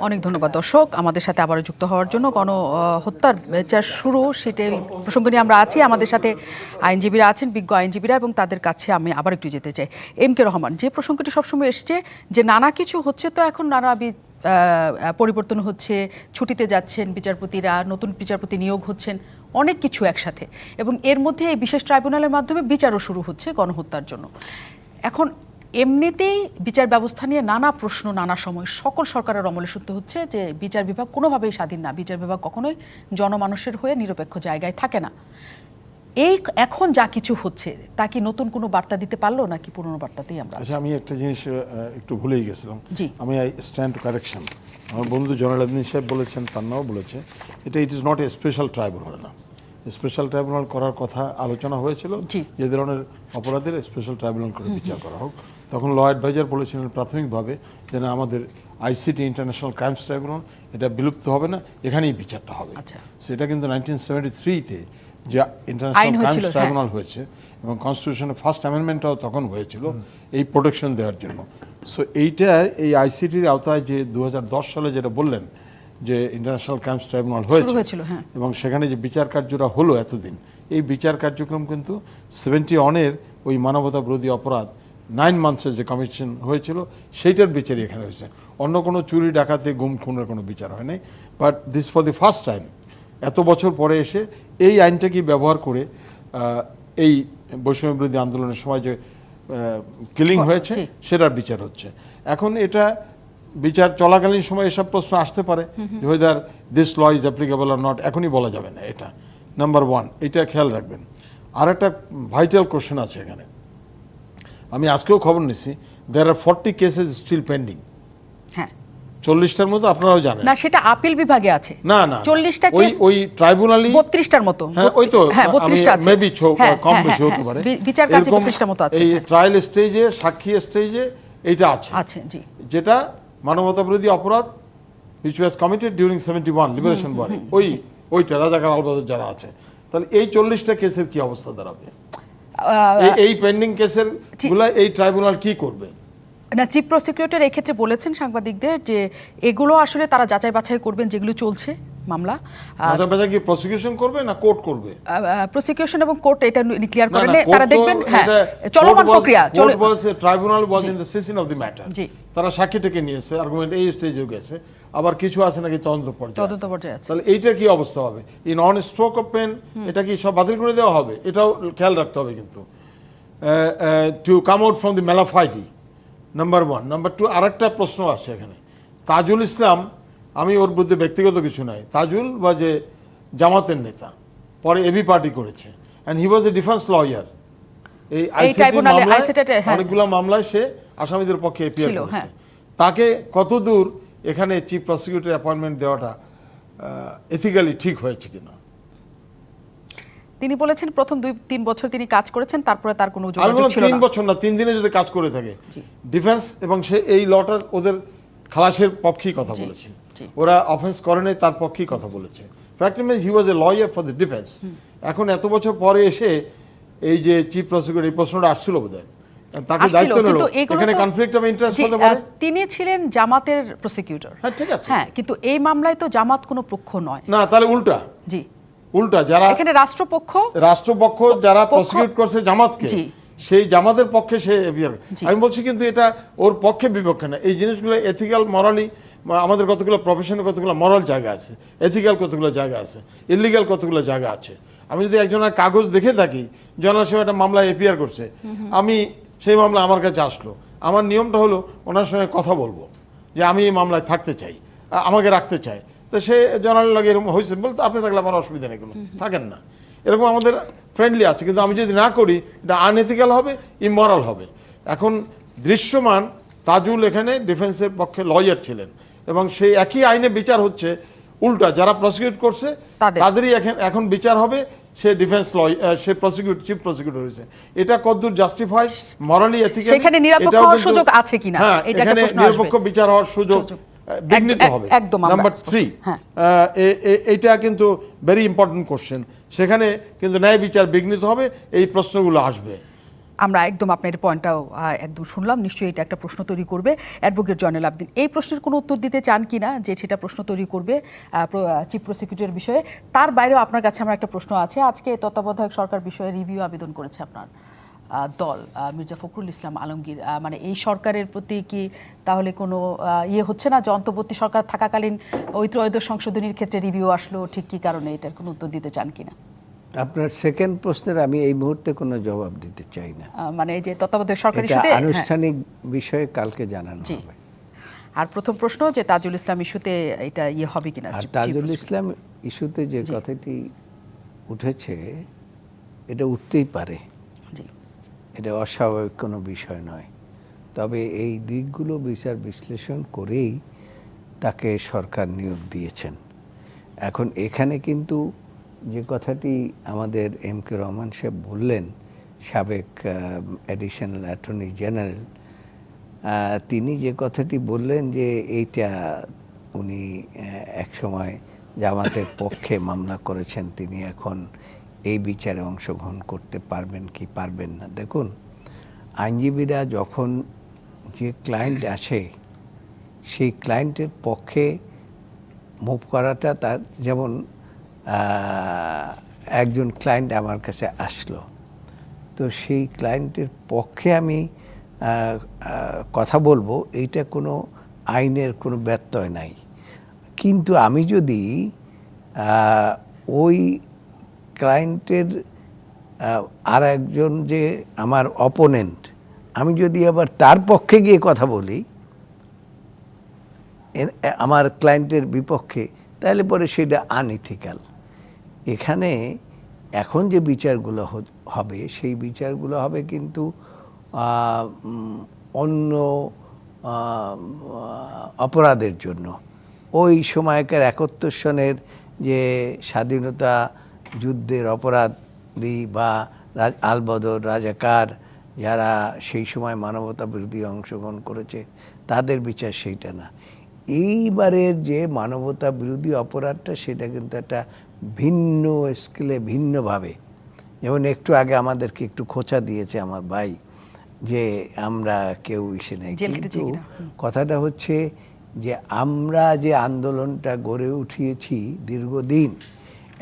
অনেক ধন্যবাদ দর্শক আমাদের সাথে আবারও যুক্ত হওয়ার জন্য। গণহত্যার বিচার শুরু সেটা প্রসঙ্গ নিয়ে আমরা আছি, আমাদের সাথে আইনজীবীরা আছেন, বিজ্ঞ আইনজীবীরা, এবং তাদের কাছে আমি আবার একটু যেতে চাই। এম কে রহমান, যে প্রসঙ্গটি সবসময় এসছে যে নানা কিছু হচ্ছে, তো এখন নানা পরিবর্তন হচ্ছে, ছুটিতে যাচ্ছেন বিচারপতিরা, নতুন বিচারপতি নিয়োগ হচ্ছেন, অনেক কিছু একসাথে, এবং এর মধ্যে এই বিশেষ ট্রাইব্যুনালের মাধ্যমে বিচারও শুরু হচ্ছে গণহত্যার জন্য। এখন এমনিতেই বিচার ব্যবস্থা নিয়ে নানা প্রশ্ন নানা সময় সকল সরকারের আমলে শুনতে হচ্ছে যে বিচার বিভাগ কোনোভাবেই স্বাধীন না, বিচার বিভাগ কখনোই জনমানুষের হয়ে নিরপেক্ষ জায়গায় থাকে না। এই এখন যা কিছু হচ্ছে তা কি নতুন কোনো বার্তা দিতে পারলো নাকি পুরনো বার্তাতেই আমরা? আচ্ছা, আমি একটা জিনিস একটু ভুলেই গেছিলাম। জি, আমি স্ট্যান্ড টু কারেকশন। আমার বন্ধু জয়নাল আবদিন সাহেব বলেছেন, পান্নাও বলেছে, এটা it is not a special tribunal না। স্পেশাল ট্রাইব্যুনাল করার কথা আলোচনা হয়েছিল, যে ধরনের অপরাধের স্পেশাল ট্রাইব্যুনাল করে বিচার করা হোক। তখন ল অ্যাডভাইজার বলেছিলেন প্রাথমিকভাবে যে না, আমাদের আইসিটি ইন্টারন্যাশনাল ক্রাইমস ট্রাইব্যুনাল এটা বিলুপ্ত হবে না, এখানেই বিচারটা হবে। সেটা কিন্তু 1973-তে যে ইন্টারন্যাশনাল ক্রাইমস ট্রাইব্যুনাল হয়েছে এবং কনস্টিটিউশনের ফার্স্ট অ্যামেন্ডমেন্টটাও তখন হয়েছিল এই প্রোটেকশন দেওয়ার জন্য। সো এইটার এই আইসিটির আওতায় যে 2010 সালে যেটা বললেন যে ইন্টারন্যাশনাল ক্রাইমস ট্রাইব্যুনাল হয়েছিল এবং সেখানে যে বিচার কার্যটা হলো এতদিন, এই বিচার কার্যক্রম কিন্তু 71-এর ওই মানবতা বিরোধী অপরাধ 9 মান্থসের যে কমিশন হয়েছিল সেইটার বিচারই এখানে হয়েছে। অন্য কোনো চুরি ডাকাতি গুম খুনের কোনো বিচার হয় নাই। But this for the first time এত বছর পরে এসে এই আইনটাকে ব্যবহার করে এই বৈষম্য বিরোধী আন্দোলনের সময় যে কিলিং হয়েছে সেটার বিচার হচ্ছে। এখন এটা বিচার চলাকালীন সময় এসব প্রশ্ন আসতে পারে যে whether this law is applicable or not, এখনই বলা যাবে না। এটা নাম্বার 1, এটা খেয়াল রাখবেন। আর একটা ভাইটাল কোশ্চেন আছে এখানে, আমি আজকেও খবর নিচ্ছি, দেয়ার আর 40 কেসেস স্টিল পেন্ডিং। হ্যাঁ, 40টার মতো আপনারাও জানেন না, সেটা আপিল বিভাগে আছে। না না, 40টা ওই ওই ট্রাইব্যুনালি 32টার মতো। হ্যাঁ, ওই তো হ্যাঁ, 32টা আছে। মেবি কম বেশি হতে পারে। বিচার কার্যে 32টার মতো আছে। এই ট্রায়াল স্টেজে, সাক্ষী স্টেজে এইটা আছে, জি, যেটা মানবতা বিরোধী অপরাধ which was committed during 71 liberation ওয়ারে, ওইটা রাজাকার আলবদর যারা আছে। তাহলে এই 40টা কেসের কি অবস্থা দাঁড়াবে? এই পেন্ডিং কেসের গুলা এই ট্রাইব্যুনাল কি করবে? না, চিফ প্রসিকিউটর এই ক্ষেত্রে বলেছেন সাংবাদিকদের যে এগুলো আসলে তারা যাচাই বাছাই করবেন যেগুলো চলছে মামলা। যাচাই বাছাই কি প্রসিকিউশন করবে না কোর্ট করবে? প্রসিকিউশন এবং কোর্ট এটা ক্লিয়ার করে তারা দেখবেন। হ্যাঁ, চলমান প্রক্রিয়া। Tribunal was in the session of the matter. তারা সাক্ষীটাকে নিয়েছে, আর্গুমেন্ট এই স্টেজে গেছে, আবার কিছু আছে নাকি তদন্ত পর্যায়ে আছে। তাহলে এইটা কি অবস্থা হবে? In one stroke of pen এটা কি সব বাতিল করে দেওয়া হবে? এটাও খেয়াল রাখতে হবে কিন্তু। To come out from the malafide, number 1। Number 2, আরেকটা প্রশ্ন আছে এখানে। তাজুল ইসলাম, আমি ওর বিরুদ্ধে ব্যক্তিগত কিছু নাই, তাজুল বা যে জামাতের নেতা, পরে এবি পার্টি করেছে, and he was A defence lawyer. এই অনেকগুলো মামলায় সে আসামিদের পক্ষে এপিয়ার করেছে। তাকে কতদূর এখানে চিফ প্রসিকিউটর অ্যাপয়েন্টমেন্ট দেওয়াটা এথিক্যালি ঠিক হয়েছে কিনা? তিনি বলেছেন প্রথম 2-3 বছর তিনি কাজ করেছেন, তারপরে তার কোনো যোগাযোগ ছিল না। 3 বছর না, 3 দিনে যদি কাজ করে থাকে ডিফেন্স, এবং সে এই লটার ওদের খালাসের পক্ষেই কথা বলেছে, ওরা অফেন্স করে নাই তার পক্ষেই কথা বলেছে। Fact means he was a lawyer for the defence. এখন এত বছর পরে এসে এই যে চিফ প্রসিকিউটর, এই প্রশ্নটা আসছিল বোধহয়, তাকে দায়িত্ব নিল, এখানে কনফ্লিক্ট অফ ইন্টারেস্ট হতে পারে। তিনি ছিলেন জামাতের প্রসিকিউটর। হ্যাঁ, ঠিক আছে। হ্যাঁ, কিন্তু এই মামলায় তো জামাত কোনো পক্ষ নয়। না, তাহলে উল্টা। জি, উল্টা, যারা এখানে রাষ্ট্রপক্ষ যারা প্রসিকিউট করছে জামাতকে, সেই জামাতের পক্ষে সে এপিয়ার। আমি বলছি কিন্তু এটা ওর পক্ষে বিপক্ষে না। এই জিনিসগুলো এথিক্যাল, মরালি, আমাদের কতগুলো প্রফেশনে কতগুলো মরাল জায়গা আছে, এথিক্যাল কতগুলো জায়গা আছে, ইলিগাল কতগুলো জায়গা আছে। আমি যদি একজনের কাগজ দেখে থাকি জয়নাল সাহেব একটা মামলায় এপিয়ার করছে, আমি সেই মামলা আমার কাছে আসলো, আমার নিয়মটা হলো ওনার সঙ্গে কথা বলবো যে আমি এই মামলায় থাকতে চাই, আমাকে রাখতে চাই। তো সে জয়নাল লাগে এরকম হয়েছে বলতে আপনি থাকলে আমার অসুবিধা নেই, কোনো থাকেন না, এরকম আমাদের ফ্রেন্ডলি আছে। কিন্তু আমি যদি না করি এটা আনএথিক্যাল হবে, ইমরাল হবে। এখন দৃশ্যমান তাজুল এখানে ডিফেন্সের পক্ষে লয়ার ছিলেন এবং সেই একই আইনে বিচার হচ্ছে, উল্টা যারা প্রসিকিউট করছে তাদেরই এখন বিচার হবে। সে ডিফেন্স সে চিফ প্রসিকিউটর হয়েছে। এটা কতদূর জাস্টিফাই মরালি এথিক্যালি, সেখানে নিরপেক্ষ হওয়ার সুযোগ আছে কিনা, হ্যাঁ, এটা একটা এখানে প্রশ্ন নিরপেক্ষ আসবে। বিচার হওয়ার সুযোগ বিঘ্নিত হবে। একদম নাম্বার 3, এইটা কিন্তু ভেরি ইম্পর্টেন্ট কোশ্চেন। সেখানে কিন্তু ন্যায় বিচার বিঘ্নিত হবে, এই প্রশ্নগুলো আসবে। আমরা একদম আপনার পয়েন্টটাও একদম শুনলাম, নিশ্চয়ই এটা একটা প্রশ্ন তৈরি করবে। অ্যাডভোকেট জয়নাল আবদিন, এই প্রশ্নের কোনো উত্তর দিতে চান কিনা যে সেটা প্রশ্ন তৈরি করবে চিফ প্রসিকিউটরের বিষয়ে? তার বাইরেও আপনার কাছে আমার একটা প্রশ্ন আছে। আজকে তত্ত্বাবধায়ক সরকার বিষয়ে রিভিউ আবেদন করেছে আপনার দল, মির্জা ফখরুল ইসলাম আলমগীর। মানে এই সরকারের প্রতি কি তাহলে কোনো ইয়ে হচ্ছে না যে অন্তর্বর্তী সরকার থাকাকালীন ওই ত্রয়োদশ সংশোধনীর ক্ষেত্রে রিভিউ আসলো, ঠিক কি কারণে? এটার কোনো উত্তর দিতে চান কিনা? আপনার সেকেন্ড প্রশ্নের আমি এই মুহূর্তে কোনো জবাব দিতে চাই না। মানে এই যে তত্ত্বাবধায়ক সরকার এটা ইস্যুতে আনুষ্ঠানিক বিষয়ে কালকে জানানো হবে। আর প্রথম প্রশ্ন যে তাজুল ইসলাম ইস্যুতে এটা ইয়ে হবে কিনা। আর তাজুল ইসলাম ইস্যুতে যে কথাটি উঠেছে, এটা উঠতেই পারে, এটা অস্বাভাবিক কোনো বিষয় নয়। তবে এই দিকগুলো বিচার বিশ্লেষণ করেই তাকে সরকার নিয়োগ দিয়েছেন। এখন এখানে কিন্তু যে কথাটি আমাদের এম কে রহমান সাহেব বললেন, সাবেক অ্যাডিশনাল অ্যাটর্নি জেনারেল, তিনি যে কথাটি বললেন যে এইটা উনি একসময় জামাতের পক্ষে মামলা করেছেন, তিনি এখন এই বিচারে অংশগ্রহণ করতে পারবেন কি পারবেন না। দেখুন, আইনজীবীরা যখন যে ক্লায়েন্ট আসে সেই ক্লায়েন্টের পক্ষে মুভ করাটা, তার যেমন একজন ক্লায়েন্ট আমার কাছে আসলো, তো সেই ক্লায়েন্টের পক্ষে আমি কথা বলবো, এইটা কোনো আইনের কোনো ব্যত্যয় নাই। কিন্তু আমি যদি ওই ক্লায়েন্টের আর একজন যে আমার অপোনেন্ট, আমি যদি আবার তার পক্ষে গিয়ে কথা বলি আমার ক্লায়েন্টের বিপক্ষে, তাহলে পরে সেটা আনইথিক্যাল। এখানে এখন যে বিচারগুলো হবে সেই বিচারগুলো হবে কিন্তু অন্য অপরাধের জন্য। ওই সময়কার 71 সনের যে স্বাধীনতা যুদ্ধের অপরাধী বা আলবদর রাজাকার যারা সেই সময় মানবতা বিরোধী অংশগ্রহণ করেছে, তাদের বিচার সেইটা না। এইবারের যে মানবতা বিরোধী অপরাধটা, সেটা কিন্তু একটা ভিন্ন স্কেলে, ভিন্নভাবে। যেমন একটু আগে আমাদেরকে একটু খোঁচা দিয়েছে আমার ভাই যে আমরা কেউ এসে নেই, কিন্তু কথাটা হচ্ছে যে আমরা যে আন্দোলনটা গড়ে উঠিয়েছি দীর্ঘদিন,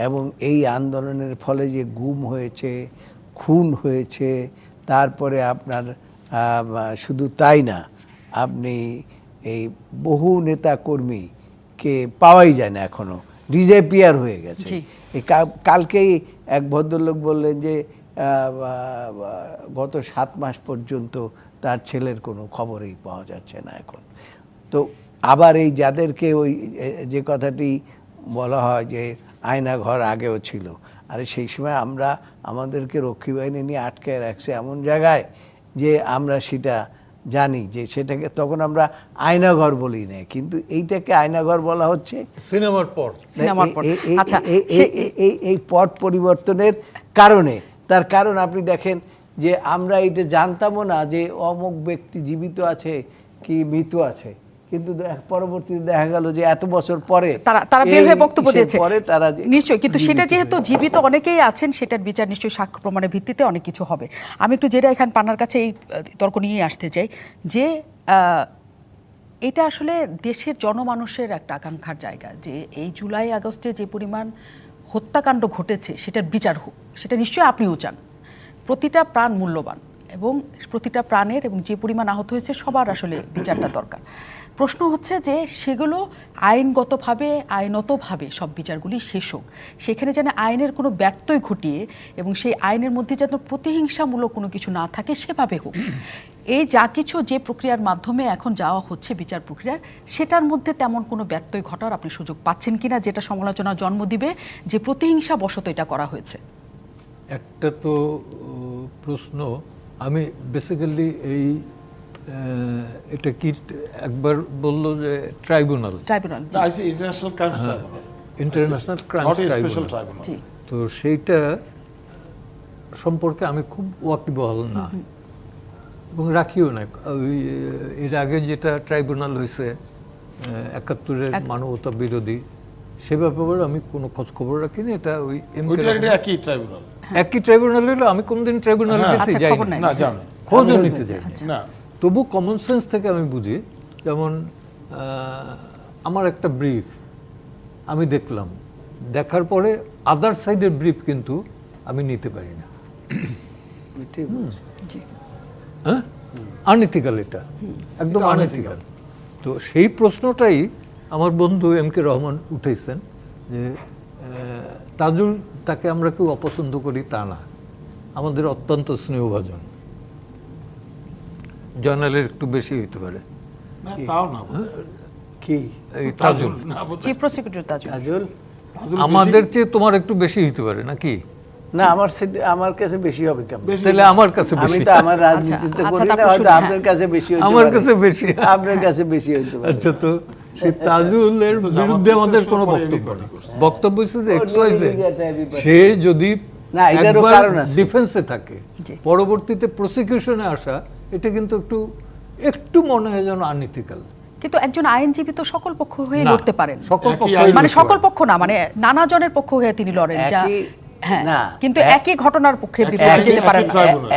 এবং এই আন্দোলনের ফলে যে গুম হয়েছে, খুন হয়েছে, তারপরে আপনার শুধু তাই না, আপনি এই বহু নেতা কর্মীকে পাওয়াই যায় না, এখনো ডিসঅ্যাপিয়ার হয়ে গেছে। এই কালকেই এক ভদ্রলোক বললেন যে গত 7 মাস পর্যন্ত তার ছেলের কোনো খবরই পাওয়া যাচ্ছে না এখন। তো আবার এই যাদেরকে ওই যে কথাটি বলা হয় যে আয়না ঘর আগেও ছিল, আরে সেই সময় আমরা আমাদেরকে রক্ষী বাহিনী নিয়ে আটকে রাখছে এমন জায়গায় যে আমরা সেটা জানি যে সেটাকে তখন আমরা আয়নাঘর বলি না, কিন্তু এইটাকে আয়নাঘর বলা হচ্ছে সিনেমার পর। এই পট পরিবর্তনের কারণে, তার কারণ আপনি দেখেন যে আমরা এটা জানতামও না যে অমুক ব্যক্তি জীবিত আছে কি মৃত আছে, কিন্তু পরবর্তীতে দেখা গেল যে এত বছর পরে তারা বের হয়ে বক্তব্য দিয়েছে, তারা নিশ্চয়ই। কিন্তু সেটা যেহেতু জীবিত অনেকেই আছেন, সেটার বিচার নিশ্চয়ই সাক্ষ্য প্রমাণের ভিত্তিতে অনেক কিছু হবে। আমি একটু যেটা এখানে পান্নার কাছে এই তর্ক নিয়েই আসতে চাই যে এটা আসলে দেশের জনমানুষের একটা আকাঙ্ক্ষার জায়গা যে এই জুলাই আগস্টে যে পরিমাণ হত্যাকাণ্ড ঘটেছে সেটার বিচার হোক, সেটা নিশ্চয়ই আপনিও চান। প্রতিটা প্রাণ মূল্যবান এবং প্রতিটা প্রাণের, এবং যে পরিমাণ আহত হয়েছে সবার আসলে বিচারটা দরকার। প্রশ্ন হচ্ছে যে সেগুলো আইনতভাবে সব বিচারগুলি শেষ হোক, সেখানে যেন আইনের কোনো ব্যত্যয় ঘটিয়ে এবং সেই আইনের মধ্যে যেন প্রতিহিংসামূলক কোনো কিছু না থাকে সেভাবে হোক। এই যা কিছু যে প্রক্রিয়ার মাধ্যমে এখন যাওয়া হচ্ছে বিচার প্রক্রিয়ার, সেটার মধ্যে তেমন কোনো ব্যত্যয় ঘটার আপনি সুযোগ পাচ্ছেন কিনা, যেটা সমালোচনার জন্ম দিবে যে প্রতিহিংসা বশত এটা করা হয়েছে? একটা তো প্রশ্ন, আমি বেসিক্যালি এই এটা কি একবার বললো যে tribunal, international crime tribunal, international crime not a special tribunal, tribunal. তো সেইটা সম্পর্কে আমি খুব ওয়াকিবহাল না এবং রাখিও না। ওই এর আগে যেটা ট্রাইব্যুনাল হয়েছে ৭১-এর মানবতা বিরোধী, সে ব্যাপারে আমি কোনো খোঁজ খবর রাখিনি। এটা ওই একই ট্রাইব্যুনাল, একই ট্রাইব্যুনাল হলো, আমি কোনোদিন ট্রাইব্যুনাল কাছে যাই খবর নাই। না জানো খোঁজও নিতে যাই না। তবু কমন সেন্স থেকে আমি বুঝি, যেমন আমার একটা ব্রিফ আমি দেখলাম, দেখার পরে আদার সাইডের ব্রিফ কিন্তু আমি নিতে পারি না। ঠিক বলছি। হ্যাঁ, আনইথিক্যাল, এটা একদম আনইথিক্যাল। তো সেই প্রশ্নটাই আমার বন্ধু এম.কে. রহমান উঠেছেন যে তাজুল, তাকে আমরা কেউ অপছন্দ করি তা না, আমাদের অত্যন্ত স্নেহভাজন, জয়নালের একটু বেশি হইতে পারে, না, তাও না, কি এই তাজুল না, বোধহয়। চিফ প্রসিকিউটর তাজুল, কাজল? তাজুল আমাদের চেয়ে তোমার একটু বেশি হইতে পারে নাকি? না, আমার কাছে বেশি হবে কেমন? বেশি তাহলে আমার কাছে আমি বেশি। তো আমার রাজনীতিতে আচ্ছা, করি না, তারপর হয়তো শুনি, আপনার কাছে বেশি হইতে আমার পারে। কাছে বেশি। আপনার কাছে বেশি হইতে পারে। আচ্ছা, তো সেই তাজুলের তো বিরুদ্ধে জামাত আমাদের কোনো পরে বক্তব্য everybody নেই। করছে। বক্তব্য হচ্ছে যে ওর XYZ, জায়গাটা everybody। সে যদি না, এটারও কারণ আছে। ডিফেন্সে থাকে, জি। পরবর্তীতে প্রসিকিউশনে আসা, এটা কিন্তু একটু মনে হয় যেন আনইথিক্যাল। কিন্তু একজন আইনজীবী তো সকল পক্ষ হয়ে না, লড়তে পারেন। সকল একই পক্ষ আইন মানে লড়তে সকল পারেন। পক্ষ না, মানে নানা জনের পক্ষ হয়ে তিনি লড়েন, যা হ্যাঁ, না, কিন্তু একই ঘটনার পক্ষে বিপক্ষে একই- যেতে পারেন একই না। tribunal।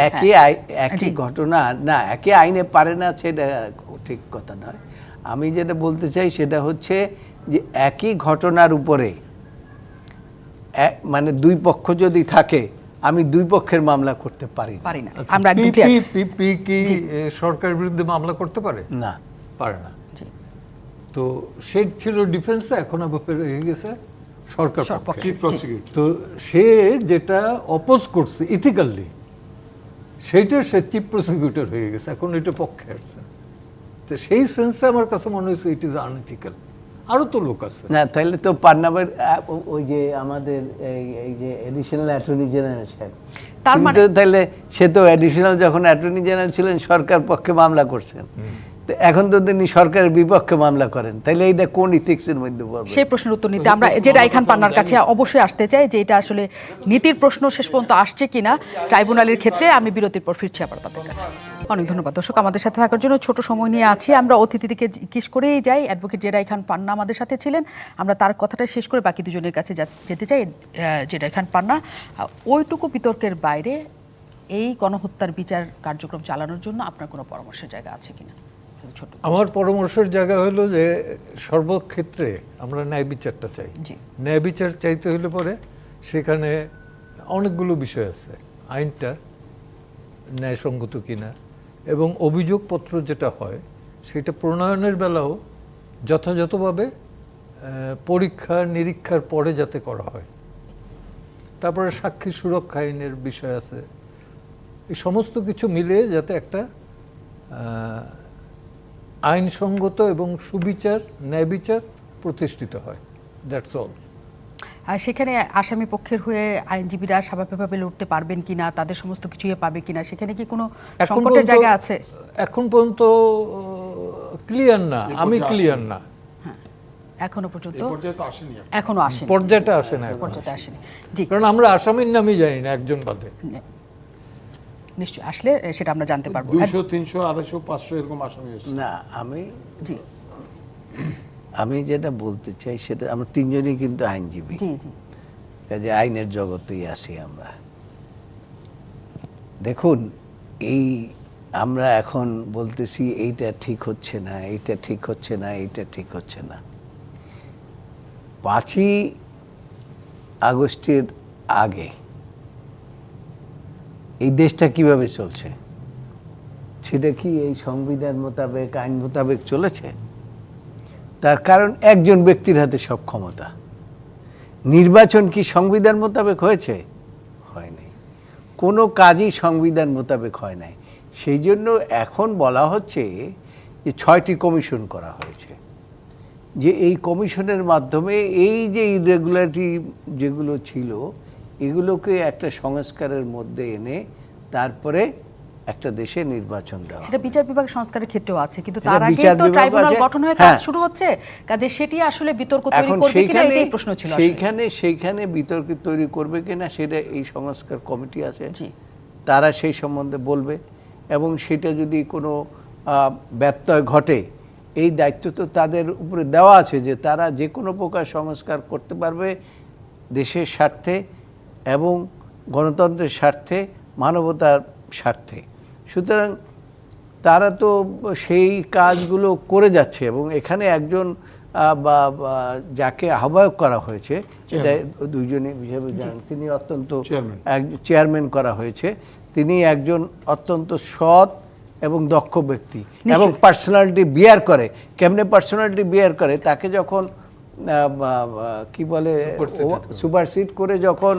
একই জি। ঘটনা না, একই আইনে পারে না, সেটা ঠিক কথা নয়। আমি যেটা বলতে চাই সেটা হচ্ছে যে একই ঘটনার উপরে মানে দুই পক্ষ যদি থাকে, আমি দুই পক্ষের মামলা করতে পারি না। পারি না, আচ্ছা, আমরা একদম clear। পিপি কি সরকারের বিরুদ্ধে মামলা করতে পারে? না, পারে না। জি। তো সে ছিল ডিফেন্সে, এখন আবার হয়ে গেছে সরকার পক্ষে। Chief prosecutor. তো সে যেটা অপোজ করছে ইথিক্যালি, সেইটা সে চিফ প্রসিকিউটর হয়ে গেছে, এখন এটা পক্ষে আসছে। তো সেই সেন্সে আমার কাছে মনে হয়েছে ইট ইজ আনইথিক্যাল। আরও তো লোক আছে। না, তাহলে তো পান্নাবের ওই যে আমাদের এই যে এডিশনাল অ্যাটর্নি জেনারেল সাহেব, তার মানে- কিন্তু তাহলে সে তো অ্যাডিশনাল যখন অ্যাটর্নি জেনারেল ছিলেন সরকার পক্ষে মামলা করছেন, তো এখন তো তিনি সরকারের বিপক্ষে মামলা করেন, তাহলে এইটা কোন ইথিক্সের মধ্যে পড়বে? সেই প্রশ্নের উত্তর নিতে আমরা যেটা এখান পান্নার কাছে অবশ্যই আসতে চাই, যে এটা আসলে নীতির প্রশ্ন শেষ পর্যন্ত আসছে কিনা ট্রাইব্যুনালের ক্ষেত্রে। আমি বিরতির পর ফিরছি আবার তাদের কাছে। অনেক ধন্যবাদ দর্শক, আমাদের সাথে থাকার জন্য। ছোট সময় নিয়ে আছি আমরা, অতিথিকে জিজ্ঞেস করেই যাই। অ্যাডভোকেট জেরাই খান পান্না আমাদের সাথে ছিলেন, আমরা তার কথাটা শেষ করে বাকি দুজনের কাছে যেতে চাই। জেরাই খান পান্না, ওইটুকু বিতর্কের বাইরে এই গণহত্যার বিচার কার্যক্রম চালানোর জন্য আপনার কোনো পরামর্শের জায়গা আছে কিনা? ছোট। আমার পরামর্শের জায়গা হলো যে সর্বক্ষেত্রে আমরা ন্যায় বিচারটা চাই। জি। ন্যায় বিচার চাইতে হলে পরে সেখানে অনেকগুলো বিষয় আছে, আইনটা ন্যায়সঙ্গত কিনা, এবং অভিযোগপত্র যেটা হয় সেটা প্রণয়নের বেলাও যথাযথভাবে পরীক্ষা নিরীক্ষার পরে যাতে করা হয়। তারপরে সাক্ষী সুরক্ষা আইনের বিষয় আছে। এই সমস্ত কিছু মিলে যাতে একটা আইনসঙ্গত এবং সুবিচার, ন্যায় বিচার প্রতিষ্ঠিত হয়, দ্যাটস অল। আর সেখানে আসামি পক্ষের হয়ে আইনজীবীরা স্বাভাবিকভাবে লড়তে পারবেন কিনা, তাদের সমস্ত কিছু পাবে কিনা, সেখানে কি কোনো সংকটের জায়গা আছে? এখন পর্যন্ত ক্লিয়ার না, আমি ক্লিয়ার না, এখনো পর্যন্ত এই পর্যায়ে তো আসেনি এখন। এখনো আসেনি, পর্যায়টা আসে না এখন। পর্যায়ে আসেনি। জি, কারণ আমরা আসামির নামই জানি না একজন বাদে। নিশ্চয়ই আসলে সেটা আমরা জানতে পারবো। 200, 300, 250, 500 এরকম আসামি হয়েছে। না, জি আমি যেটা বলতে চাই সেটা, আমরা তিনজনই কিন্তু আইনজীবী, জি জি কাজে আইনের জগতেই আছি আমরা। দেখুন, এই আমরা এখন বলতেছি এইটা ঠিক হচ্ছে না, এইটা ঠিক হচ্ছে না, এইটা ঠিক হচ্ছে না। 5ই আগস্টের আগে এই দেশটা কিভাবে চলছে? সেটা কি এই সংবিধান মোতাবেক, আইন মোতাবেক চলেছে? তার কারণ একজন ব্যক্তির হাতে সব ক্ষমতা। নির্বাচন কি সংবিধান মোতাবেক হয়েছে? হয় নাই। কোনো কাজই সংবিধান মোতাবেক হয় নাই। সেই জন্য এখন বলা হচ্ছে যে 6টি কমিশন করা হয়েছে, যে এই কমিশনের মাধ্যমে এই যে ইরেগুলারিটি যেগুলো ছিল এগুলোকে একটা সংস্কারের মধ্যে এনে তারপরে একটা দেশে নির্বাচন দেওয়া। সেটা বিচার বিভাগ সংস্কারের ক্ষেত্রেও আছে, কিন্তু এটা তার আগে বিচার তো বিভাগ ট্রাইব্যুনাল আছে, গঠন হয়ে কাজ হ্যাঁ। শুরু হচ্ছে, কাজে সেটি আসলে বিতর্ক তৈরি এখন করবে কিনা এটাই প্রশ্ন ছিল আসলে। সেইখানে বিতর্ক তৈরি করবে কিনা সেটা এই সংস্কার কমিটি আছে, জি। তারা সেই সম্বন্ধে বলবে, এবং সেটা যদি কোনো ব্যত্যয় ঘটে এই দায়িত্ব তো তাদের উপরে দেওয়া আছে যে তারা যে কোনো প্রকার সংস্কার করতে পারবে দেশের স্বার্থে এবং গণতন্ত্রের স্বার্থে, মানবতার স্বার্থে। সুতরাং তারা তো সেই কাজগুলো করে যাচ্ছে, এবং এখানে একজন যাকে আহ্বায়ক করা হয়েছে, এটা দুইজনে হিসেবে জানেন, তিনি অত্যন্ত চেয়ারম্যান করা হয়েছে, তিনি একজন অত্যন্ত সৎ এবং দক্ষ ব্যক্তি এবং পার্সোনালিটি বিয়ার করে। কেমনে পার্সোনালিটি বিয়ার করে? তাকে যখন কি বলে সুপারসিড করে যখন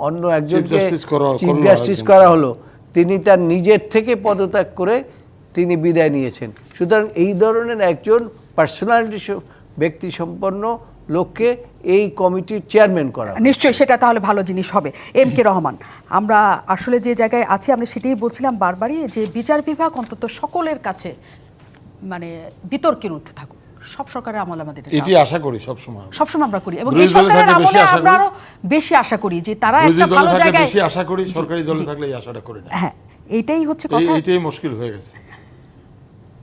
অন্য একজনকে চিফ জাস্টিস করা হলো, তিনি তার নিজের থেকে পদত্যাগ করে তিনি বিদায় নিয়েছেন। সুতরাং এই ধরনের একজন পার্সোনালিটি ব্যক্তি সম্পন্ন লোককে এই কমিটির চেয়ারম্যান করা। নিশ্চয়ই সেটা তাহলে ভালো জিনিস হবে। এম কে রহমান, আমরা আসলে যে জায়গায় আছি আমরা সেটাই বলছিলাম বারবারই, যে বিচার বিভাগ অন্তত সকলের কাছে মানে বিতর্কের ঊর্ধ্বে থাকুক। সব সরকারের আমল আমাদের এটি আশা করি সবসময় আমরা করি, এবং এই সরকারের আমলে আমরা আরো বেশি আশা করি যে তারা একটা ভালো জায়গায় বেশি আশা করি, সরকারি দলে থাকলে এই আশাটা করি না। হ্যাঁ, এইটাই হচ্ছে কথা। এইটাই মুশকিল হয়ে গেছে।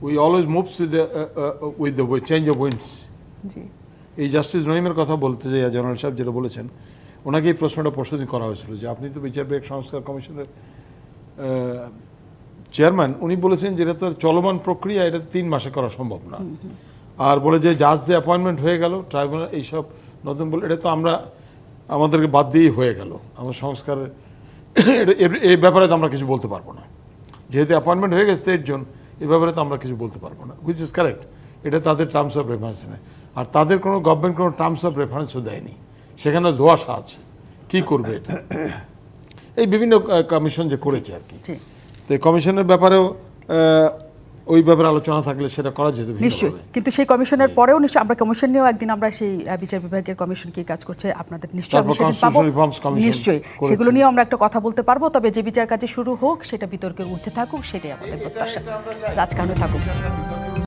We always moves with the change of winds. জি। এই জাস্টিস নঈমের কথা বলতে যে জেনারেল সাহেব যেটা বলেছেন, ওনাকে এই প্রশ্নটা পরশুদিন করা হয়েছিল যে আপনি তো বিচার বিভাগ সংস্কার কমিশনের চেয়ারম্যান, উনি বলেছেন যে এটা তো চলমান প্রক্রিয়া, এটা 3 মাসে করা সম্ভব না। আর বলে যে জাজ যে অ্যাপয়েন্টমেন্ট হয়ে গেল ট্রাইব্যুনাল এইসব নতুন বলে, এটা তো আমাদেরকে বাদ দিয়েই হয়ে গেল। আমার সংস্কারের এই ব্যাপারে তো আমরা কিছু বলতে পারবো না, যেহেতু অ্যাপয়েন্টমেন্ট হয়ে গেছে 8 জন, এই ব্যাপারে তো আমরা কিছু বলতে পারবো না, হুইচ ইজ কারেক্ট। এটা তাদের টার্মস অফ রেফারেন্স নেই, আর তাদের কোনো গভর্নমেন্ট কোনো টার্মস অফ রেফারেন্সও দেয়নি, সেখানে ধোঁয়াশা আছে কি করবে এটা। এই বিভিন্ন কমিশন যে করেছে আর কি, তো এই কমিশনের ব্যাপারেও ওই ব্যাপারে আলোচনা থাকলে সেটা করা যেত নিশ্চয়ই। কিন্তু সেই কমিশনের পরেও নিশ্চয়ই আমরা কমিশন নিয়েও একদিন আমরা সেই বিচার বিভাগের কমিশন কি কাজ করছে আপনাদের নিশ্চয়ই আমি সেদিন পাবো, নিশ্চয়ই সেগুলো নিয়ে আমরা একটা কথা বলতে পারবো। তবে যে বিচার কাজে শুরু হোক সেটা বিতর্কের ঊর্ধ্বে থাকুক, সেটাই আমাদের প্রত্যাশা। রাজকাহনে থাকুক।